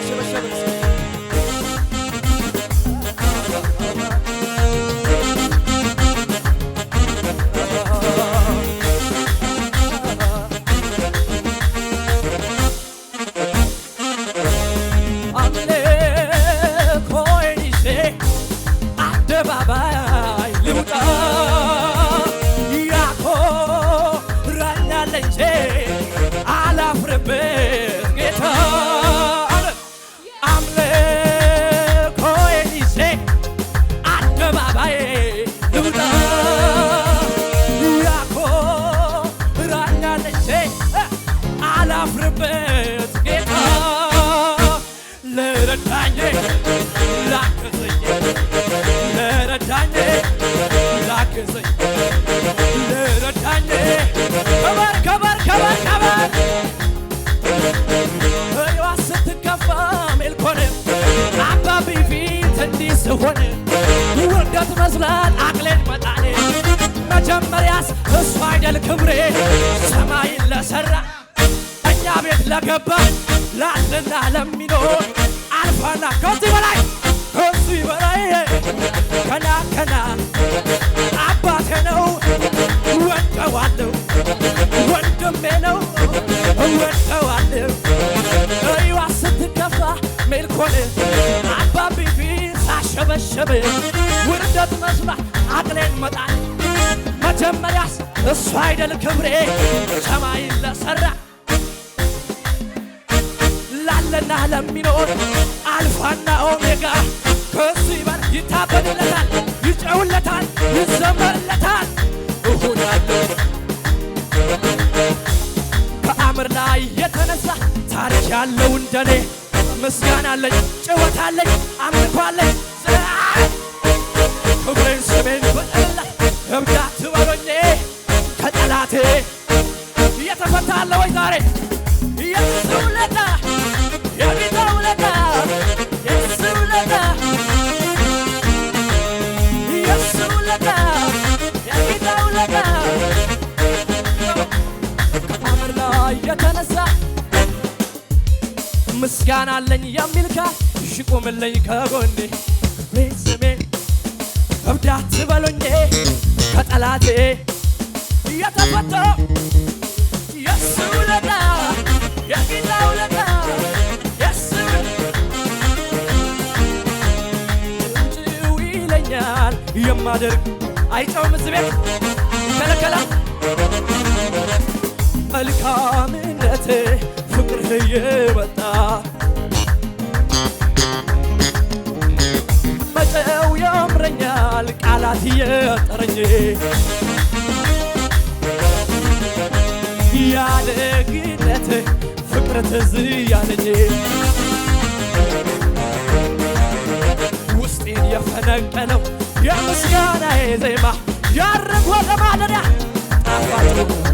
እያሸበሸብን አምልኮዬን ይዤ አደባባይ ልውጣ ያኮራኛል እንጂ አላፍርበት ጌታ አምልኮዬን ይዤ አደባባይ ልውጣ ያኮራኛል እንጂ አላፍርበት ጌታ ለረዳኝ ላገዘኝ ለረዳኝ ላገዘኝ ለረዳኝ ከበር ከበር ከበር ከበር እኔዋ ስትከፋ ሜልኮን አባቢ ፊት እንዲህ ስሆን ውርደት መስላት አቅሌን መጣኔ መጀመሪያስ እሱ አይደል ክብሬ ሰማይን ለሠራ እኛ ቤት ለገባ ላልና ለሚኖር አልፋና ከዚህ በላይ ከና ከና አባቴ ነው ወደዋለሁ ወንድሜ ነው ወደዋለሁ እዩዋ ስትከፋ ሜልኮን አባቢ ፊት ሳሸበሸበ ውርደት መስሏት አቅሌን መጣል መጀመሪያስ እሱ አይደል ክብሬ ሰማይን ለሠራ ላለና ለሚኖር አልፋና ኦሜጋ ከሱ ይበል ይታበድለታል ይጨውለታል ይዘመርለታል እሆናለሁ ከአምር ላይ የተነሳ ታሪክ ያለው እንደኔ ምስጋና አለኝ ጭወት አለኝ አምልኮ አለኝ ክብሬን ስሜን በጠላ እብዳ ትበሎኜ ከጠላቴ እየተፈታ አለ ወይ ዛሬ የሱ ውለታ የጌታ ውለታ የሱ ውለታ የሱ ውለታ የጌታ ውለታ ከአምር ላይ የተነሳ ምስጋና አለኝ የሚል ካል ይቁምልኝ ከጎኔ ክብሬን ስሜን እብድ አትበሉኝ ከጠላቴ እየተፈታ የሱ ውለታ የጌታ ውለታ የሱ እንጭው ይለኛል የማደርግ አይጨውም እዚህ ቤት ይከለከላል መልካምነት ፍቅርህ የመጣ መጨው ያምረኛል ቃላት የጠረኝ ያለግነት ፍቅር ትዝ ያለኝ ውስጤን የፈነቀለው የምስጋናዬ ዜማ ያርግ ወደ ማደሪያ ጣፋጭ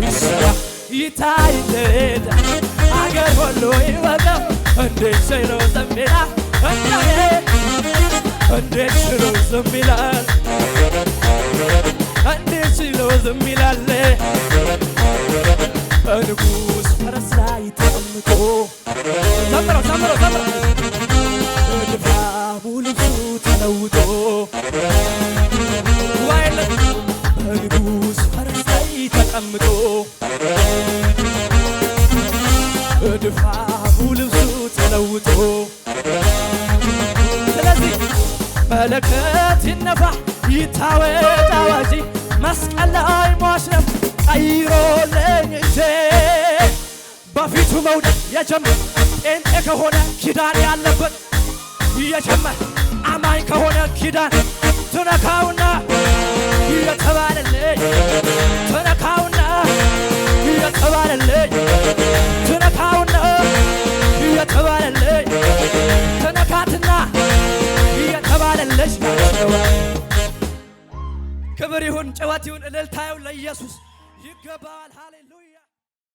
ይሰራ ይታይለት አገር ሁሉ ይወቀው እንዴት ችሎ ዝም ይላል እንዴት ችሎ ዝም ይላል እንዴት ችሎ ዝም ይላል ንጉሥ ፈረስ ላይ ተቀምጦ ዘምረው ዘምረው ዘምረው ድፋሙ ልብሱ ተለውጦ ዋይለ ንጉሥ ፈረስ ላይ ተቀምጦ ድፋሙ ልብሱ ተለውጦ ስለዚህ መለከት ይነፋ ይታወጅ አዋጅ መስቀል ላይ ሟሽረፍ ቀይሮልኝ እንጂ በፊቱ መውደድ የጀመረ ጴንጤ ከሆነ ኪዳን ያለበት የጀመረ አማኝ ከሆነ ኪዳን ትነካውና የተባለልኝ ትነካውና የተባለልኝ ትነካውና የተባለልኝ ትነካትና የተባለልሽ ናቸው። ክብር ይሁን ጭወት ይሁን እልልታ ይሁን ለኢየሱስ ይገባል። ሃሌሉያ